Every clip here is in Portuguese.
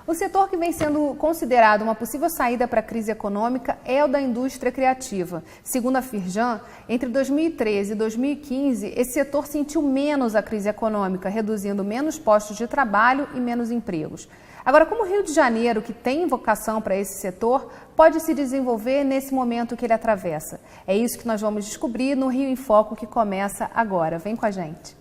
O setor que vem sendo considerado uma possível saída para a crise econômica é o da indústria criativa. Segundo a Firjan, entre 2013 e 2015, esse setor sentiu menos a crise econômica, reduzindo menos postos de trabalho e menos empregos. Agora, como o Rio de Janeiro, que tem vocação para esse setor, pode se desenvolver nesse momento que ele atravessa? É isso que nós vamos descobrir no Rio em Foco, que começa agora. Vem com a gente.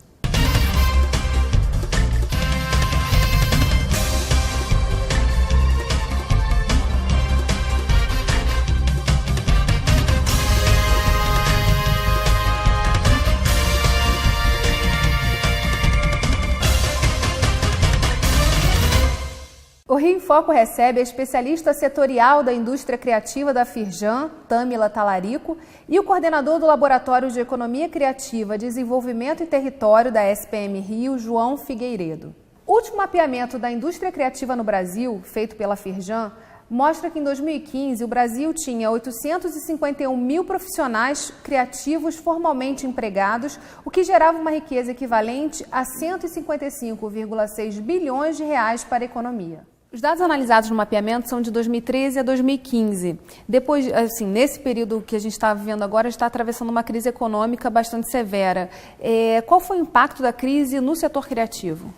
O Rio em Foco recebe a especialista setorial da indústria criativa da Firjan, Tâmila Talarico, e o coordenador do Laboratório de Economia Criativa, Desenvolvimento e Território da SPM Rio, João Figueiredo. O último mapeamento da indústria criativa no Brasil, feito pela Firjan, mostra que em 2015 o Brasil tinha 851 mil profissionais criativos formalmente empregados, o que gerava uma riqueza equivalente a 155,6 bilhões de reais para a economia. Os dados analisados no mapeamento são de 2013 a 2015. Depois, assim, nesse período que a gente está vivendo agora, está atravessando uma crise econômica bastante severa. Qual foi o impacto da crise no setor criativo?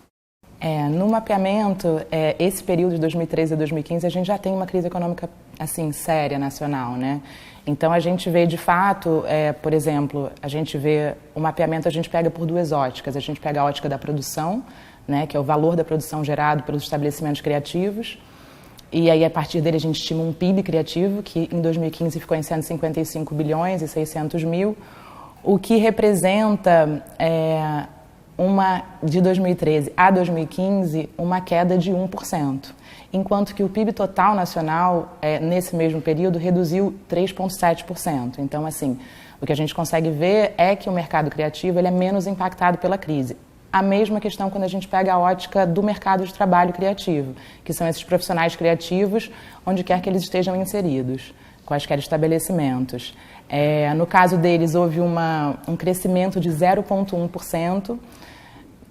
No mapeamento, esse período de 2013 a 2015, a gente já tem uma crise econômica assim, séria, nacional, né? Então a gente vê de fato, por exemplo, a gente vê o mapeamento, a gente pega por duas óticas. A gente pega a ótica da produção, né, que é o valor da produção gerado pelos estabelecimentos criativos, e aí a partir dele a gente estima um PIB criativo, que em 2015 ficou em 155 bilhões e 600 mil, o que representa, de 2013 a 2015, uma queda de 1%, enquanto que o PIB total nacional, nesse mesmo período, reduziu 3,7%. Então, assim, o que a gente consegue ver é que o mercado criativo ele é menos impactado pela crise. A mesma questão quando a gente pega a ótica do mercado de trabalho criativo, que são esses profissionais criativos, onde quer que eles estejam inseridos, quaisquer estabelecimentos. No caso deles, houve um crescimento de 0,1%,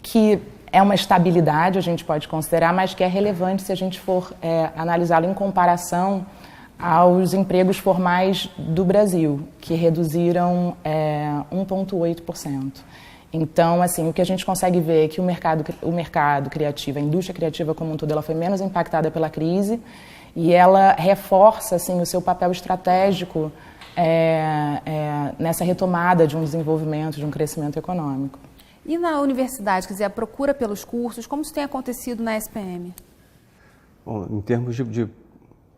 que é uma estabilidade, a gente pode considerar, mas que é relevante se a gente for analisá-lo em comparação aos empregos formais do Brasil, que reduziram 1,8%. Então, assim, o que a gente consegue ver é que o mercado criativo, a indústria criativa como um todo, ela foi menos impactada pela crise e ela reforça, assim, o seu papel estratégico nessa retomada de um desenvolvimento, de um crescimento econômico. E na universidade, quer dizer, a procura pelos cursos, como isso tem acontecido na SPM? Bom, em termos de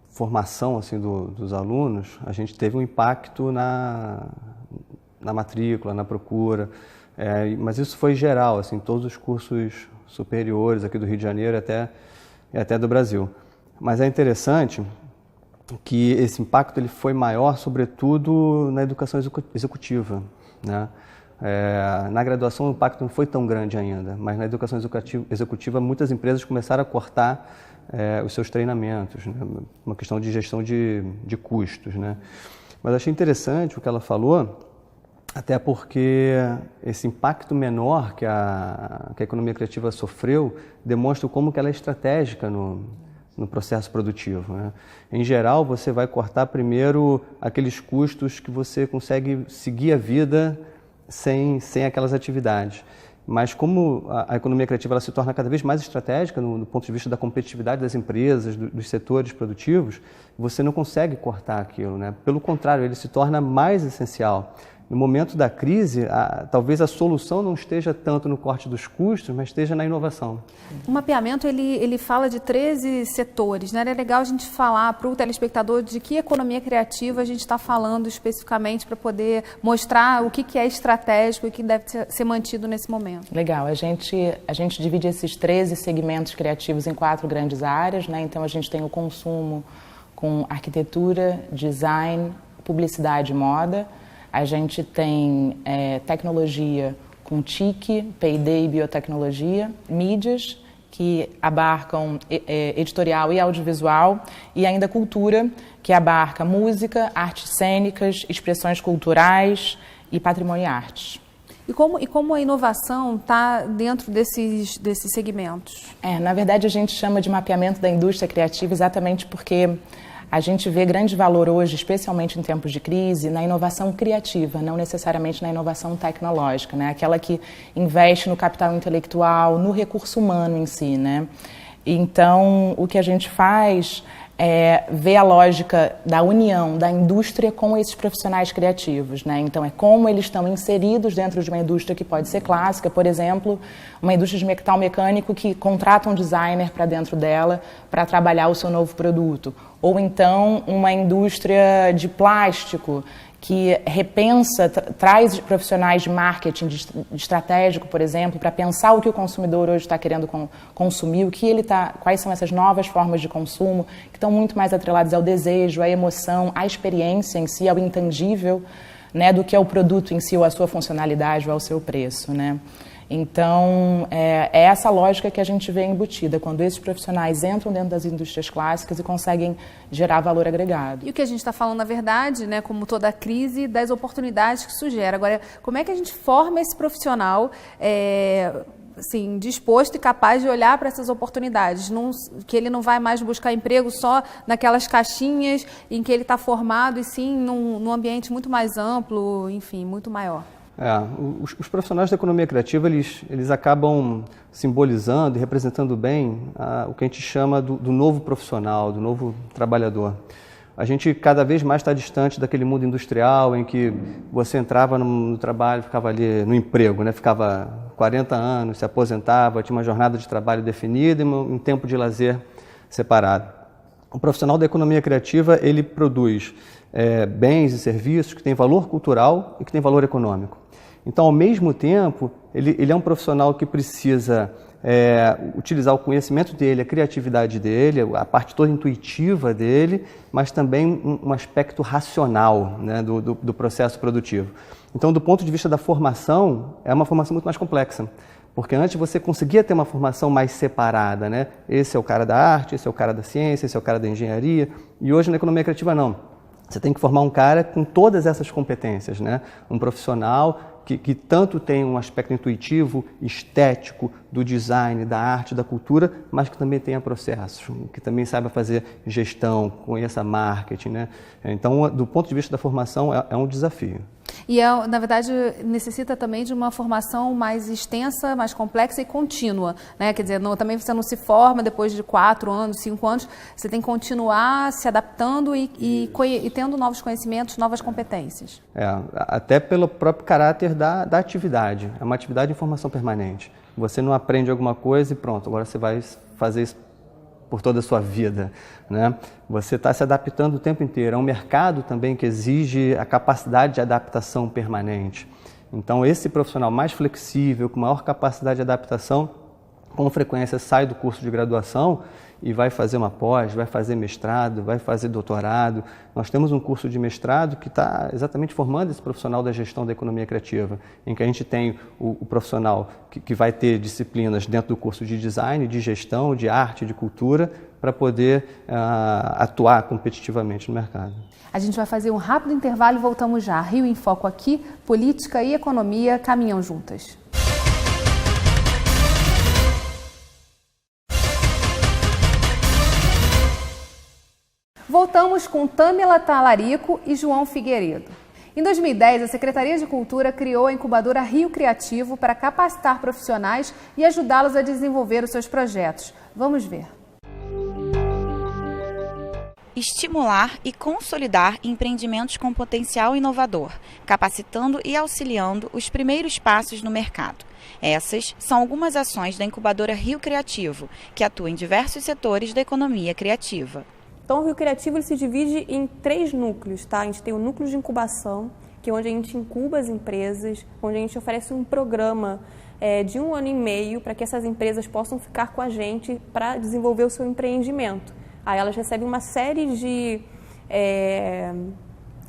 formação assim, dos alunos, a gente teve um impacto na matrícula, na procura, mas isso foi geral, assim, todos os cursos superiores aqui do Rio de Janeiro e até do Brasil. Mas é interessante que esse impacto ele foi maior, sobretudo, na educação executiva, né? Na graduação o impacto não foi tão grande ainda, mas na educação executiva muitas empresas começaram a cortar os seus treinamentos, né? Uma questão de gestão de custos, né? Mas achei interessante o que ela falou, até porque esse impacto menor que a economia criativa sofreu demonstra como que ela é estratégica no processo produtivo, né? Em geral, você vai cortar primeiro aqueles custos que você consegue seguir a vida sem aquelas atividades. Mas como a economia criativa ela se torna cada vez mais estratégica no ponto de vista da competitividade das empresas, dos setores produtivos, você não consegue cortar aquilo, né? Pelo contrário, ele se torna mais essencial. No momento da crise, talvez a solução não esteja tanto no corte dos custos, mas esteja na inovação. O mapeamento ele fala de 13 setores, né? É legal a gente falar para o telespectador de que economia criativa a gente está falando especificamente para poder mostrar o que é estratégico e que deve ser mantido nesse momento. Legal, a gente divide esses 13 segmentos criativos em 4 grandes áreas, né? Então a gente tem o consumo com arquitetura, design, publicidade e moda. A gente tem tecnologia com TIC, P&D e biotecnologia, mídias, que abarcam editorial e audiovisual, e ainda cultura, que abarca música, artes cênicas, expressões culturais e patrimônio e artes. E como a inovação está dentro desses segmentos? Na verdade, a gente chama de mapeamento da indústria criativa exatamente porque a gente vê grande valor hoje, especialmente em tempos de crise, na inovação criativa, não necessariamente na inovação tecnológica, né? Aquela que investe no capital intelectual, no recurso humano em si, né? Então, o que a gente faz é ver a lógica da união da indústria com esses profissionais criativos, né? Então, é como eles estão inseridos dentro de uma indústria que pode ser clássica, por exemplo, uma indústria de metal mecânico que contrata um designer para dentro dela para trabalhar o seu novo produto. Ou então, uma indústria de plástico que repensa, traz profissionais de marketing de estratégico, por exemplo, para pensar o que o consumidor hoje está querendo consumir, quais são essas novas formas de consumo que estão muito mais atreladas ao desejo, à emoção, à experiência em si, ao intangível, né, do que ao produto em si, ou à sua funcionalidade, ou ao seu preço, né? Então, é essa lógica que a gente vê embutida, quando esses profissionais entram dentro das indústrias clássicas e conseguem gerar valor agregado. E o que a gente está falando, na verdade, né, como toda a crise, das oportunidades que isso gera. Agora, como é que a gente forma esse profissional assim, disposto e capaz de olhar para essas oportunidades, que ele não vai mais buscar emprego só naquelas caixinhas em que ele está formado, e sim num ambiente muito mais amplo, enfim, muito maior? Os profissionais da economia criativa, eles acabam simbolizando e representando bem o que a gente chama do novo profissional, do novo trabalhador. A gente cada vez mais está distante daquele mundo industrial em que você entrava no trabalho, ficava ali no emprego, né? Ficava 40 anos, se aposentava, tinha uma jornada de trabalho definida e um tempo de lazer separado. O profissional da economia criativa, ele produz bens e serviços que têm valor cultural e que têm valor econômico. Então, ao mesmo tempo, ele é um profissional que precisa utilizar o conhecimento dele, a criatividade dele, a parte toda intuitiva dele, mas também um aspecto racional, né, do processo produtivo. Então, do ponto de vista da formação, é uma formação muito mais complexa. Porque antes você conseguia ter uma formação mais separada, né? Esse é o cara da arte, esse é o cara da ciência, esse é o cara da engenharia. E hoje na economia criativa não. Você tem que formar um cara com todas essas competências, né? Um profissional que tanto tem um aspecto intuitivo, estético, do design, da arte, da cultura, mas que também tenha processos, que também saiba fazer gestão, conheça marketing, né? Então, do ponto de vista da formação, é um desafio. E, na verdade, necessita também de uma formação mais extensa, mais complexa e contínua, né? Quer dizer, também você não se forma depois de 4 anos, 5 anos, você tem que continuar se adaptando e tendo novos conhecimentos, novas competências. Até pelo próprio caráter da atividade. É uma atividade de formação permanente. Você não aprende alguma coisa e pronto, agora você vai fazer isso por toda a sua vida, né? Você está se adaptando o tempo inteiro. É um mercado também que exige a capacidade de adaptação permanente. Então, esse profissional mais flexível, com maior capacidade de adaptação, com frequência sai do curso de graduação e vai fazer uma pós, vai fazer mestrado, vai fazer doutorado. Nós temos um curso de mestrado que está exatamente formando esse profissional da gestão da economia criativa, em que a gente tem o profissional que vai ter disciplinas dentro do curso de design, de gestão, de arte, de cultura, para poder atuar competitivamente no mercado. A gente vai fazer um rápido intervalo e voltamos já. Rio em Foco aqui, política e economia caminham juntas. Voltamos com Tâmila Talarico e João Figueiredo. Em 2010, a Secretaria de Cultura criou a incubadora Rio Criativo para capacitar profissionais e ajudá-los a desenvolver os seus projetos. Vamos ver. Estimular e consolidar empreendimentos com potencial inovador, capacitando e auxiliando os primeiros passos no mercado. Essas são algumas ações da incubadora Rio Criativo, que atua em diversos setores da economia criativa. Então, o Rio Criativo ele se divide em 3 núcleos, tá? A gente tem o núcleo de incubação, que é onde a gente incuba as empresas, onde a gente oferece um programa de 1 ano e meio para que essas empresas possam ficar com a gente para desenvolver o seu empreendimento. Aí elas recebem uma série de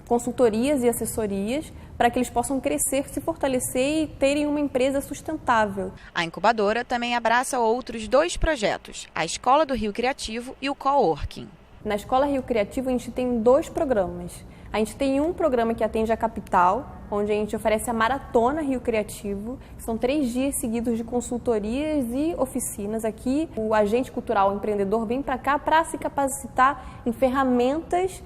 consultorias e assessorias para que eles possam crescer, se fortalecer e terem uma empresa sustentável. A incubadora também abraça outros 2 projetos, a Escola do Rio Criativo e o Coworking. Na Escola Rio Criativo, a gente tem 2 programas. A gente tem um programa que atende a capital, onde a gente oferece a Maratona Rio Criativo, que são 3 dias seguidos de consultorias e oficinas. Aqui, o agente cultural, o empreendedor, vem para cá para se capacitar em ferramentas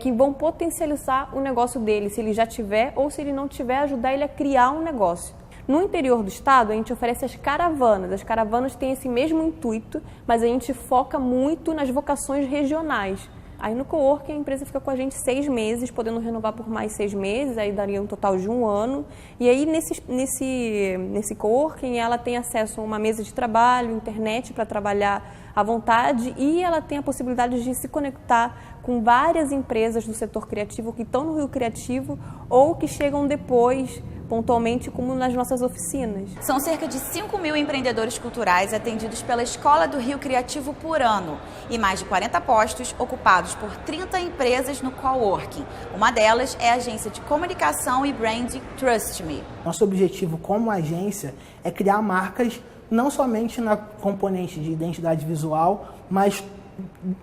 que vão potencializar o negócio dele, se ele já tiver ou se ele não tiver, ajudar ele a criar um negócio. No interior do estado, a gente oferece as caravanas. As caravanas têm esse mesmo intuito, mas a gente foca muito nas vocações regionais. Aí no coworking a empresa fica com a gente 6 meses, podendo renovar por mais 6 meses, aí daria um total de 1 ano. E aí nesse coworking ela tem acesso a uma mesa de trabalho, internet para trabalhar à vontade e ela tem a possibilidade de se conectar com várias empresas do setor criativo que estão no Rio Criativo ou que chegam depois, pontualmente, como nas nossas oficinas. São cerca de 5.000 empreendedores culturais atendidos pela Escola do Rio Criativo por ano e mais de 40 postos ocupados por 30 empresas no coworking. Uma delas é a agência de comunicação e branding Trust Me. Nosso objetivo como agência é criar marcas não somente na componente de identidade visual, mas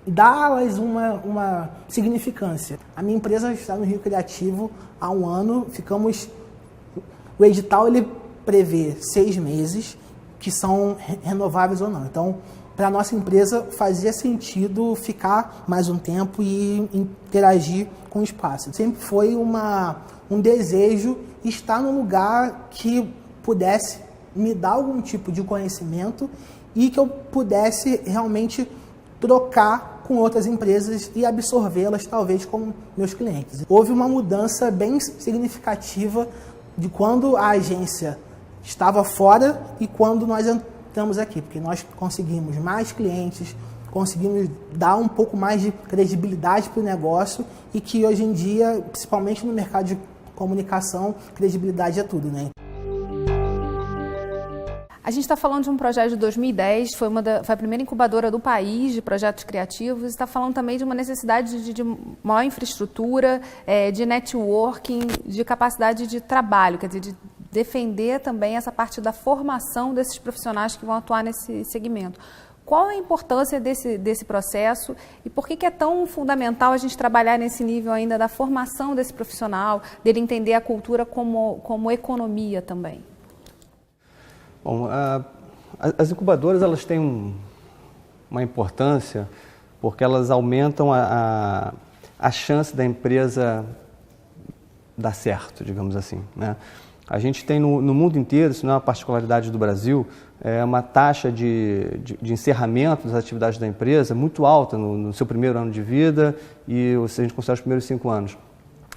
dá-las uma significância. A minha empresa está no Rio Criativo há 1 ano, o edital ele prevê 6 meses, que são renováveis ou não. Então, para a nossa empresa fazia sentido ficar mais um tempo e interagir com o espaço. Sempre foi um desejo estar num lugar que pudesse me dar algum tipo de conhecimento e que eu pudesse realmente trocar com outras empresas e absorvê-las, talvez, como meus clientes. Houve uma mudança bem significativa de quando a agência estava fora e quando nós entramos aqui, porque nós conseguimos mais clientes, conseguimos dar um pouco mais de credibilidade para o negócio e que hoje em dia, principalmente no mercado de comunicação, credibilidade é tudo, né? A gente está falando de um projeto de 2010, foi a primeira incubadora do país de projetos criativos, está falando também de uma necessidade de maior infraestrutura, de networking, de capacidade de trabalho, quer dizer, de defender também essa parte da formação desses profissionais que vão atuar nesse segmento. Qual a importância desse processo e por que é tão fundamental a gente trabalhar nesse nível ainda da formação desse profissional, dele entender a cultura como economia também? Bom, as incubadoras elas têm uma importância porque elas aumentam a chance da empresa dar certo, digamos assim, né? A gente tem no mundo inteiro, isso não é uma particularidade do Brasil, uma taxa de encerramento das atividades da empresa muito alta no seu primeiro ano de vida e se a gente considera os primeiros 5 anos.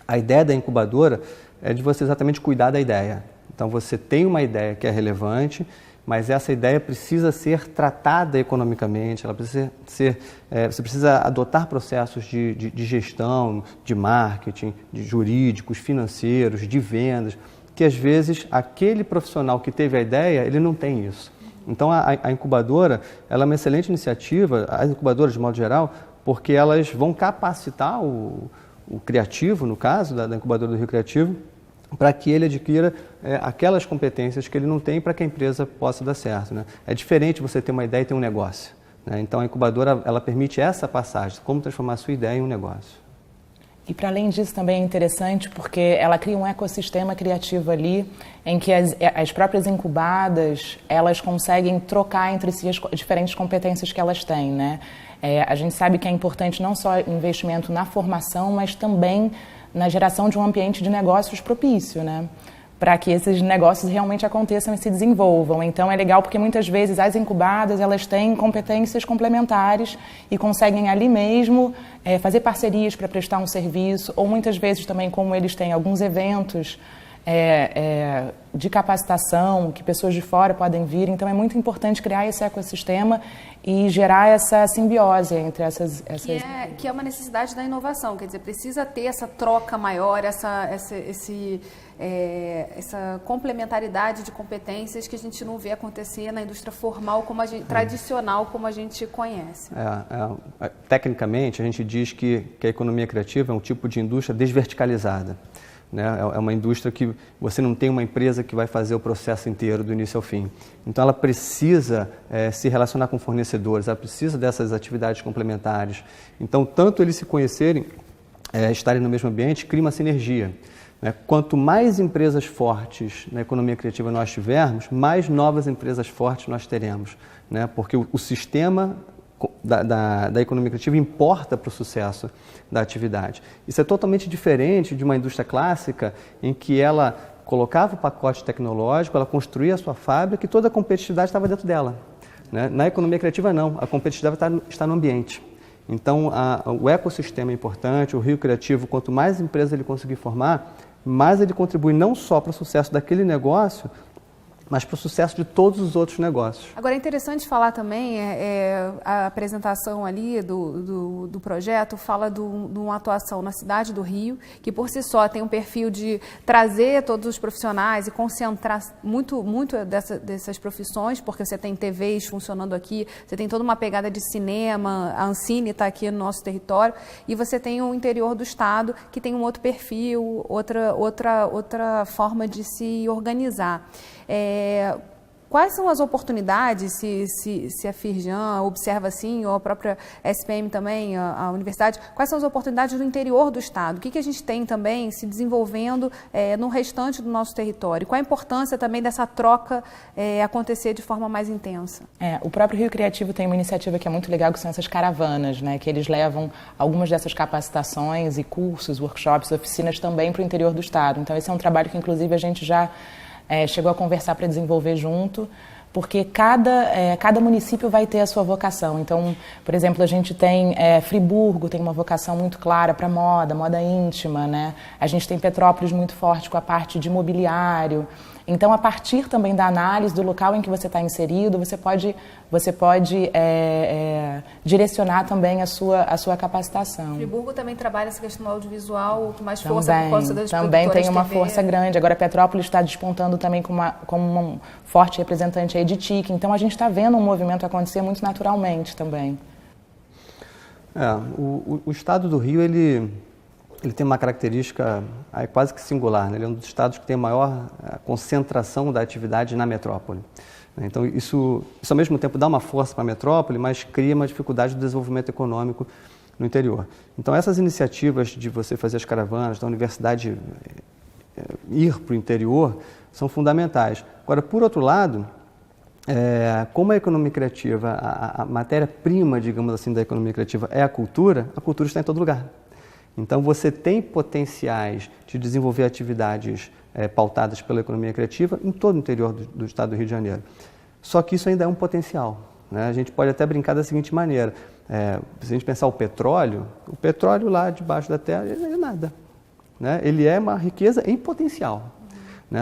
A ideia da incubadora é de você exatamente cuidar da ideia. Então, você tem uma ideia que é relevante, mas essa ideia precisa ser tratada economicamente, ela precisa você precisa adotar processos de gestão, de marketing, de jurídicos, financeiros, de vendas, que às vezes aquele profissional que teve a ideia, ele não tem isso. Então, a incubadora ela é uma excelente iniciativa, as incubadoras de modo geral, porque elas vão capacitar o criativo, no caso da incubadora do Rio Criativo, para que ele adquira aquelas competências que ele não tem para que a empresa possa dar certo, né? É diferente você ter uma ideia e ter um negócio, né? Então, a incubadora ela permite essa passagem, como transformar a sua ideia em um negócio. E, para além disso, também é interessante porque ela cria um ecossistema criativo ali em que as próprias incubadas, elas conseguem trocar entre si as diferentes competências que elas têm, né? A gente sabe que é importante não só investimento na formação, mas também na geração de um ambiente de negócios propício, né? Para que esses negócios realmente aconteçam e se desenvolvam. Então, é legal porque muitas vezes as incubadas elas têm competências complementares e conseguem ali mesmo fazer parcerias para prestar um serviço, ou muitas vezes também, como eles têm alguns eventos de capacitação, que pessoas de fora podem vir. Então, é muito importante criar esse ecossistema e gerar essa simbiose entre essas... Que é uma necessidade da inovação, quer dizer, precisa ter essa troca maior, essa complementaridade de competências que a gente não vê acontecer na indústria formal, tradicional, como a gente conhece. Tecnicamente, a gente diz que a economia criativa é um tipo de indústria desverticalizada, né? É uma indústria que você não tem uma empresa que vai fazer o processo inteiro do início ao fim. Então, ela precisa se relacionar com fornecedores, ela precisa dessas atividades complementares. Então, tanto eles se conhecerem, estarem no mesmo ambiente, cria uma sinergia. Quanto mais empresas fortes na economia criativa nós tivermos, mais novas empresas fortes nós teremos, porque o sistema da economia criativa importa para o sucesso da atividade. Isso é totalmente diferente de uma indústria clássica em que ela colocava o pacote tecnológico, ela construía a sua fábrica e toda a competitividade estava dentro dela. Na economia criativa não, a competitividade está no ambiente. Então o ecossistema é importante, o Rio Criativo, quanto mais empresas ele conseguir formar, mais ele contribui não só para o sucesso daquele negócio, mas para o sucesso de todos os outros negócios. Agora, é interessante falar também, a apresentação ali do projeto fala de uma atuação na cidade do Rio, que por si só tem um perfil de trazer todos os profissionais e concentrar muito dessas profissões, porque você tem TVs funcionando aqui, você tem toda uma pegada de cinema, a Ancine está aqui no nosso território, e você tem o interior do estado, que tem um outro perfil, outra forma de se organizar. Quais são as oportunidades, se a Firjan observa assim, ou a própria SPM também, a universidade, quais são as oportunidades do interior do estado? O que a gente tem também se desenvolvendo no restante do nosso território? Qual a importância também dessa troca acontecer de forma mais intensa? O próprio Rio Criativo tem uma iniciativa que é muito legal, que são essas caravanas, que eles levam algumas dessas capacitações e cursos, workshops, oficinas também para o interior do estado. Então esse é um trabalho que inclusive a gente já chegou a conversar para desenvolver junto, porque cada município vai ter a sua vocação. Então, por exemplo, a gente tem Friburgo, tem uma vocação muito clara para moda íntima, A gente tem Petrópolis muito forte com a parte de mobiliário. Então, a partir também da análise do local em que você está inserido, você pode direcionar também a sua capacitação. Friburgo também trabalha essa questão do audiovisual com mais força por causa das também tem uma TV. Força grande. Agora, Petrópolis está despontando também como um forte representante aí de TIC. Então, a gente está vendo um movimento acontecer muito naturalmente também. O estado do Rio, ele tem uma característica quase que singular, Ele é um dos estados que tem a maior concentração da atividade na metrópole. Então, isso ao mesmo tempo dá uma força para a metrópole, mas cria uma dificuldade do desenvolvimento econômico no interior. Então, essas iniciativas de você fazer as caravanas, da universidade ir para o interior, são fundamentais. Agora, por outro lado, como a economia criativa, a matéria-prima, digamos assim, da economia criativa é a cultura está em todo lugar. Então, você tem potenciais de desenvolver atividades pautadas pela economia criativa em todo o interior do estado do Rio de Janeiro. Só que isso ainda é um potencial. A gente pode até brincar da seguinte maneira. Se a gente pensar o petróleo lá debaixo da terra, ele não é nada. Ele é uma riqueza em potencial.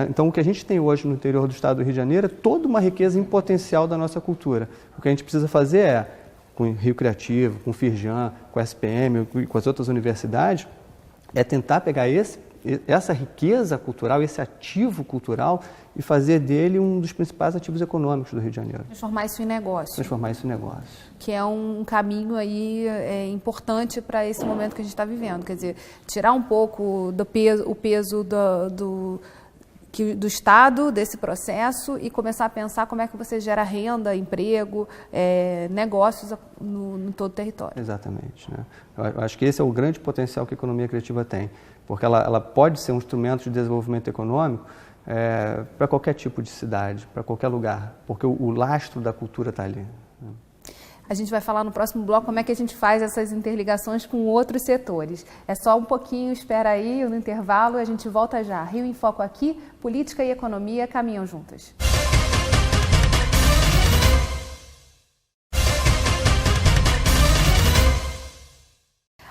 Então, o que a gente tem hoje no interior do estado do Rio de Janeiro é toda uma riqueza em potencial da nossa cultura. O que a gente precisa fazer com o Rio Criativo, com o Firjan, com a SPM e com as outras universidades, é tentar pegar essa riqueza cultural, esse ativo cultural e fazer dele um dos principais ativos econômicos do Rio de Janeiro. Transformar isso em negócio. Que é um caminho aí importante para esse momento que a gente está vivendo. Quer dizer, tirar um pouco o peso do Estado, desse processo, e começar a pensar como é que você gera renda, emprego, negócios no todo o território. Exatamente. Eu acho que esse é o grande potencial que a economia criativa tem, porque ela pode ser um instrumento de desenvolvimento econômico para qualquer tipo de cidade, para qualquer lugar, porque o lastro da cultura está ali. A gente vai falar no próximo bloco como é que a gente faz essas interligações com outros setores. É só um pouquinho, espera aí, no intervalo, a gente volta já. Rio em Foco aqui, política e economia caminham juntas.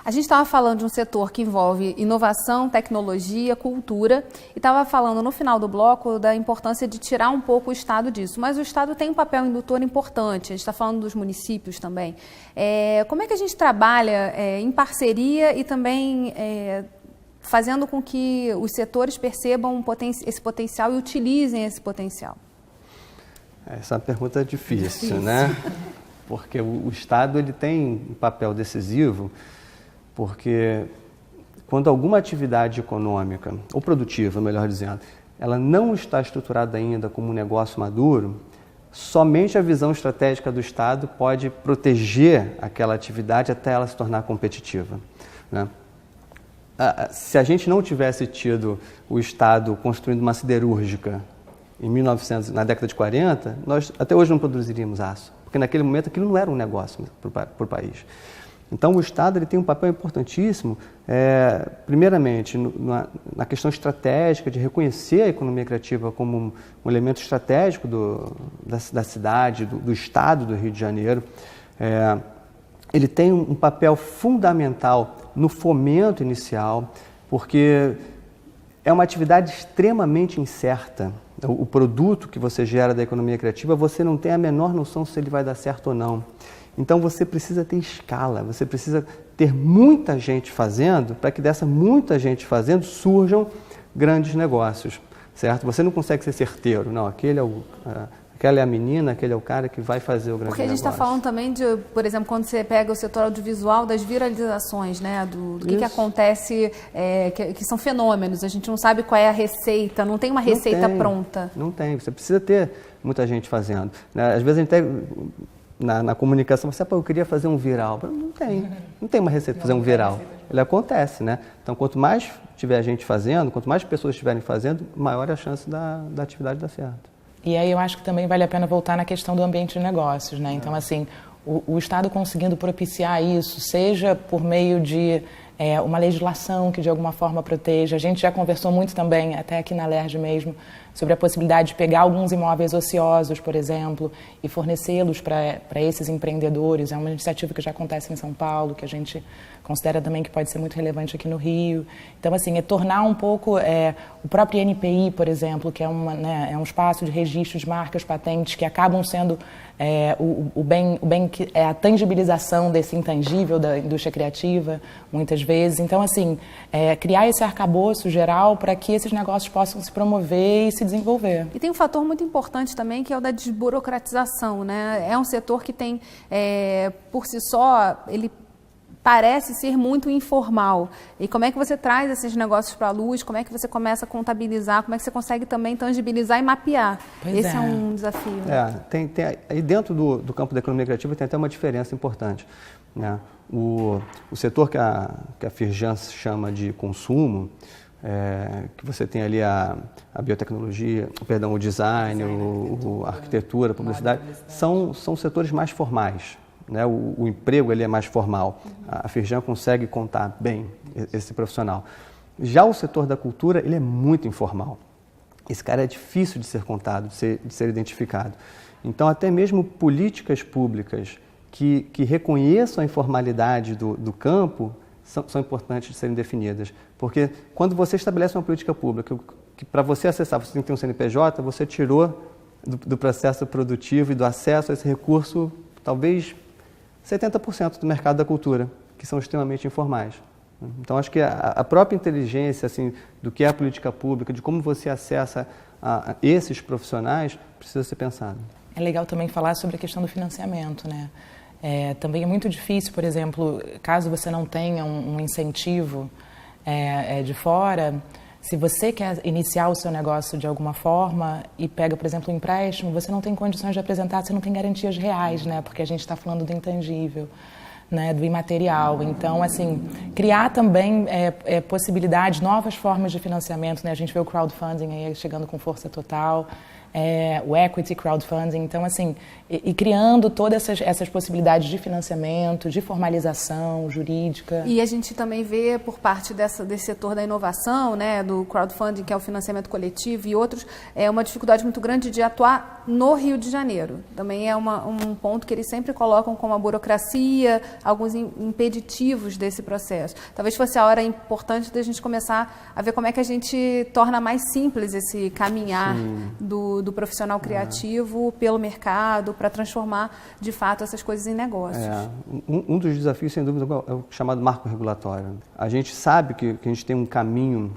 A gente estava falando de um setor que envolve inovação, tecnologia, cultura, e estava falando no final do bloco da importância de tirar um pouco o Estado disso. Mas o Estado tem um papel indutor importante, a gente está falando dos municípios também. Como é que a gente trabalha em parceria e também fazendo com que os setores percebam esse potencial e utilizem esse potencial? Essa pergunta é difícil, Porque o Estado ele tem um papel decisivo. Porque quando alguma atividade econômica, ou produtiva, melhor dizendo, ela não está estruturada ainda como um negócio maduro, somente a visão estratégica do Estado pode proteger aquela atividade até ela se tornar competitiva. se a gente não tivesse tido o Estado construindo uma siderúrgica em 1900, na década de 40, nós até hoje não produziríamos aço, porque naquele momento aquilo não era um negócio para o país. Então o Estado ele tem um papel importantíssimo, primeiramente na questão estratégica de reconhecer a economia criativa como um elemento estratégico da cidade, do Estado do Rio de Janeiro. Ele tem um papel fundamental no fomento inicial, porque é uma atividade extremamente incerta. O produto que você gera da economia criativa, você não tem a menor noção se ele vai dar certo ou não. Então você precisa ter escala, você precisa ter muita gente fazendo, para que dessa muita gente fazendo surjam grandes negócios, certo? Você não consegue ser certeiro, não, aquela é a menina, aquele é o cara que vai fazer o grande negócio. Porque a gente está falando também de, por exemplo, quando você pega o setor audiovisual, das viralizações, né? Do que acontece, que são fenômenos. A gente não sabe qual é a receita, não tem uma receita pronta. Não tem, você precisa ter muita gente fazendo. Às vezes a gente tem, na comunicação, você eu queria fazer um viral. Não tem uma receita para fazer um viral. Ele acontece, né? Então, quanto mais tiver gente fazendo, quanto mais pessoas estiverem fazendo, maior é a chance da atividade dar certo. E aí eu acho que também vale a pena voltar na questão do ambiente de negócios, né? Então, assim, o Estado conseguindo propiciar isso, seja por meio de uma legislação que de alguma forma proteja. A gente já conversou muito também, até aqui na LERJ mesmo, sobre a possibilidade de pegar alguns imóveis ociosos, por exemplo, e fornecê-los para esses empreendedores. É uma iniciativa que já acontece em São Paulo, que a gente considera também que pode ser muito relevante aqui no Rio. Então, assim, tornar um pouco o próprio INPI, por exemplo, que é um espaço de registro de marcas, patentes, que acabam sendo o bem que é a tangibilização desse intangível da indústria criativa, muitas vezes. Então, assim, criar esse arcabouço geral para que esses negócios possam se promover e se desenvolver. E tem um fator muito importante também, que é o da desburocratização, né? É um setor que tem, por si só, ele parece ser muito informal. E como é que você traz esses negócios para a luz? Como é que você começa a contabilizar? Como é que você consegue também tangibilizar e mapear? Esse é um desafio. Aí dentro do campo da economia criativa tem até uma diferença importante, né? O setor que a Firjan chama de consumo, que você tem ali a biotecnologia, o design, a arquitetura, a publicidade, são setores mais formais. Né? O emprego ele é mais formal. A Firjan consegue contar bem esse profissional. Já o setor da cultura ele é muito informal. Esse cara é difícil de ser contado, de ser identificado. Então, até mesmo políticas públicas que reconheçam a informalidade do campo são importantes de serem definidas. Porque quando você estabelece uma política pública que para você acessar você tem que ter um CNPJ, você tirou do processo produtivo e do acesso a esse recurso, talvez 70% do mercado da cultura, que são extremamente informais. Então, acho que a própria inteligência assim, do que é a política pública, de como você acessa a esses profissionais, precisa ser pensado. É legal também falar sobre a questão do financiamento, né? Também é muito difícil, por exemplo, caso você não tenha um incentivo de fora, se você quer iniciar o seu negócio de alguma forma e pega, por exemplo, um empréstimo, você não tem condições de apresentar, você não tem garantias reais, né? Porque a gente está falando do intangível, né? Do imaterial. Então, assim, criar também possibilidades, novas formas de financiamento, né? A gente vê o crowdfunding aí chegando com força total, o equity crowdfunding. Então, assim, e criando todas essas possibilidades de financiamento, de formalização jurídica. E a gente também vê por parte desse setor da inovação, né, do crowdfunding, que é o financiamento coletivo e outros, uma dificuldade muito grande de atuar no Rio de Janeiro. Também é um ponto que eles sempre colocam como a burocracia, alguns impeditivos desse processo. Talvez fosse a hora importante da gente começar a ver como é que a gente torna mais simples esse caminhar do profissional criativo pelo mercado, para transformar, de fato, essas coisas em negócios. Um dos desafios, sem dúvida, é o chamado marco regulatório. A gente sabe que a gente tem um caminho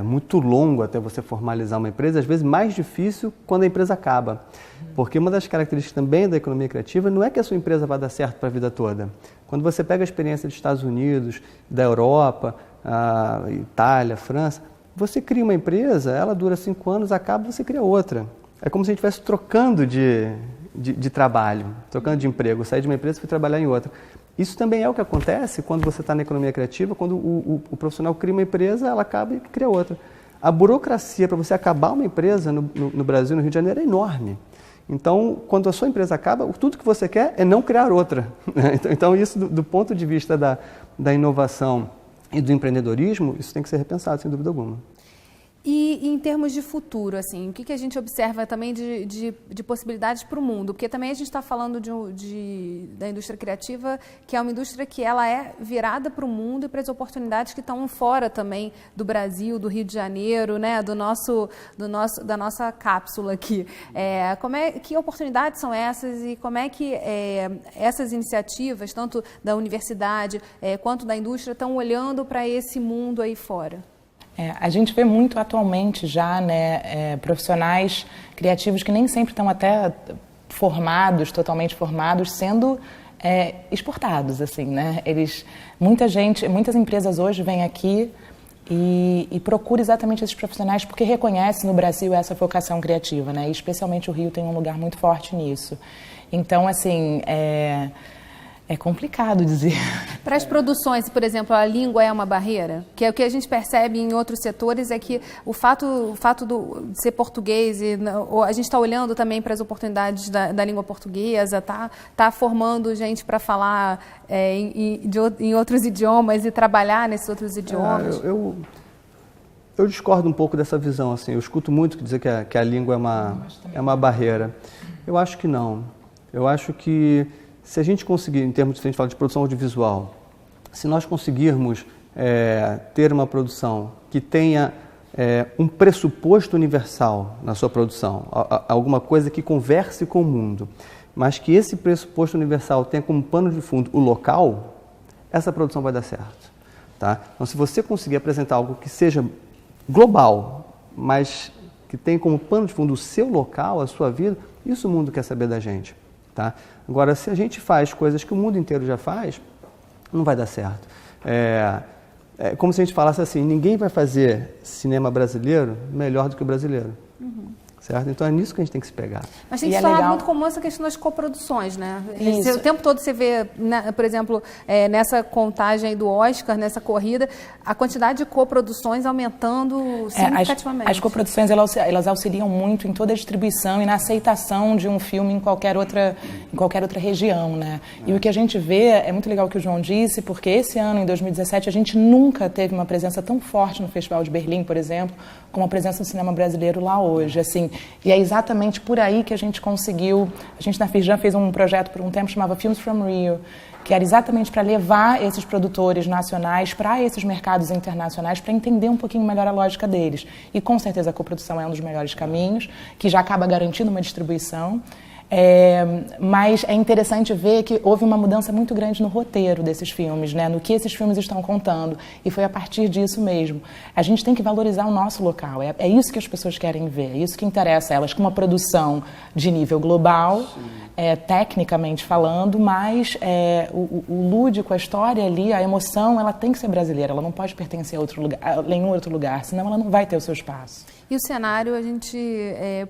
muito longo até você formalizar uma empresa, às vezes mais difícil quando a empresa acaba. Porque uma das características também da economia criativa não é que a sua empresa vai dar certo para a vida toda. Quando você pega a experiência dos Estados Unidos, da Europa, Itália, França, você cria uma empresa, ela dura 5 anos, acaba, você cria outra. É como se a gente estivesse trocando de de trabalho, trocando de emprego. Eu saí de uma empresa e fui trabalhar em outra. Isso também é o que acontece quando você está na economia criativa, quando o profissional cria uma empresa, ela acaba e cria outra. A burocracia para você acabar uma empresa no Brasil, no Rio de Janeiro, é enorme. Então, quando a sua empresa acaba, tudo que você quer é não criar outra. Então isso, do ponto de vista da inovação e do empreendedorismo, isso tem que ser repensado, sem dúvida alguma. E em termos de futuro, assim, o que a gente observa também de possibilidades para o mundo? Porque também a gente está falando da indústria criativa, que é uma indústria que ela é virada para o mundo e para as oportunidades que estão fora também do Brasil, do Rio de Janeiro, né, da nossa cápsula aqui. Que oportunidades são essas e como é que essas iniciativas, tanto da universidade quanto da indústria, estão olhando para esse mundo aí fora? A gente vê muito atualmente já, né, profissionais criativos que nem sempre estão até totalmente formados, sendo exportados, assim, né? Muitas empresas hoje vêm aqui e procuram exatamente esses profissionais porque reconhecem no Brasil essa vocação criativa, né? E especialmente o Rio tem um lugar muito forte nisso. Então, assim, é complicado dizer. Para as produções, por exemplo, a língua é uma barreira? Que é o que a gente percebe em outros setores, é que o fato de ser português, a gente está olhando também para as oportunidades da língua portuguesa, tá formando gente para falar em outros idiomas e trabalhar nesses outros idiomas. Eu discordo um pouco dessa visão, assim. Eu escuto muito dizer que a língua é uma barreira. Eu acho que não. Eu acho que se a gente conseguir, em termos de, se a gente fala de produção audiovisual, se nós conseguirmos ter uma produção que tenha um pressuposto universal na sua produção, alguma coisa que converse com o mundo, mas que esse pressuposto universal tenha como pano de fundo o local, essa produção vai dar certo. Tá? Então, se você conseguir apresentar algo que seja global, mas que tenha como pano de fundo o seu local, a sua vida, isso o mundo quer saber da gente. Tá? Agora, se a gente faz coisas que o mundo inteiro já faz, não vai dar certo. É como se a gente falasse assim, ninguém vai fazer cinema brasileiro melhor do que o brasileiro. Certo? Então é nisso que a gente tem que se pegar. Mas tem que falar muito comum essa questão das coproduções, né? O tempo todo você vê, né, por exemplo, nessa contagem do Oscar, nessa corrida, a quantidade de coproduções aumentando significativamente. As coproduções, elas auxiliam muito em toda a distribuição e na aceitação de um filme em qualquer outra região, né? E o que a gente vê, é muito legal o que o João disse, porque esse ano, em 2017, a gente nunca teve uma presença tão forte no Festival de Berlim, por exemplo, como a presença do cinema brasileiro lá hoje, assim. E é exatamente por aí que a gente conseguiu. A gente na Firjan fez um projeto por um tempo chamava Films from Rio, que era exatamente para levar esses produtores nacionais para esses mercados internacionais, para entender um pouquinho melhor a lógica deles. E com certeza a coprodução é um dos melhores caminhos, que já acaba garantindo uma distribuição. Mas é interessante ver que houve uma mudança muito grande no roteiro desses filmes, né? No que esses filmes estão contando, e foi a partir disso mesmo. A gente tem que valorizar o nosso local, é isso que as pessoas querem ver, é isso que interessa a elas, com uma produção de nível global, tecnicamente falando, mas o lúdico, a história ali, a emoção, ela tem que ser brasileira, ela não pode pertencer a nenhum outro lugar, senão ela não vai ter o seu espaço. E o cenário, a gente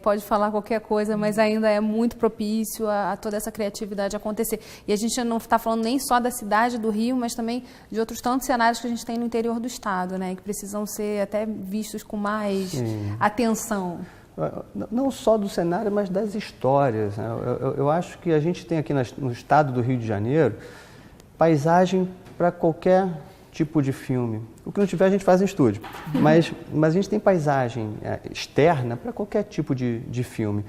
pode falar qualquer coisa, mas ainda é muito propício a toda essa criatividade acontecer. E a gente não está falando nem só da cidade do Rio, mas também de outros tantos cenários que a gente tem no interior do estado, né? Que precisam ser até vistos com mais atenção. Não só do cenário, mas das histórias, né? Eu acho que a gente tem aqui no estado do Rio de Janeiro paisagem para qualquer tipo de filme. O que não tiver a gente faz em estúdio, mas a gente tem paisagem externa para qualquer tipo de filme.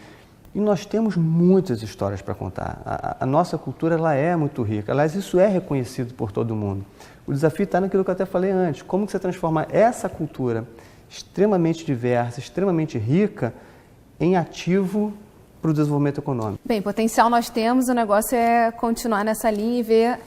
E nós temos muitas histórias para contar. A nossa cultura ela é muito rica, aliás, isso é reconhecido por todo mundo. O desafio está naquilo que eu até falei antes, como que você transforma essa cultura extremamente diversa, extremamente rica, em ativo para o desenvolvimento econômico. Bem, potencial nós temos, o negócio é continuar nessa linha e ver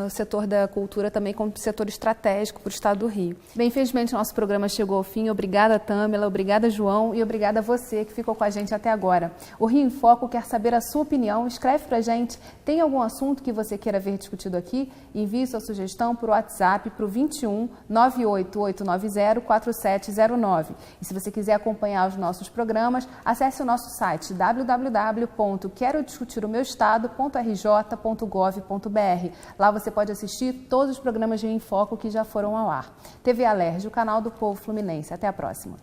o setor da cultura também como setor estratégico para o estado do Rio. Bem, infelizmente nosso programa chegou ao fim. Obrigada, Tâmela, obrigada, João, e obrigada a você que ficou com a gente até agora. O Rio em Foco quer saber a sua opinião, escreve para a gente. Tem algum assunto que você queira ver discutido aqui? Envie sua sugestão por WhatsApp para o 21 98890 4709. E se você quiser acompanhar os nossos programas, acesse o nosso site www.querodiscutiromeuestado.rj.gov.br. Lá você pode assistir todos os programas de Em Foco que já foram ao ar. TV Alerj, o canal do povo fluminense. Até a próxima.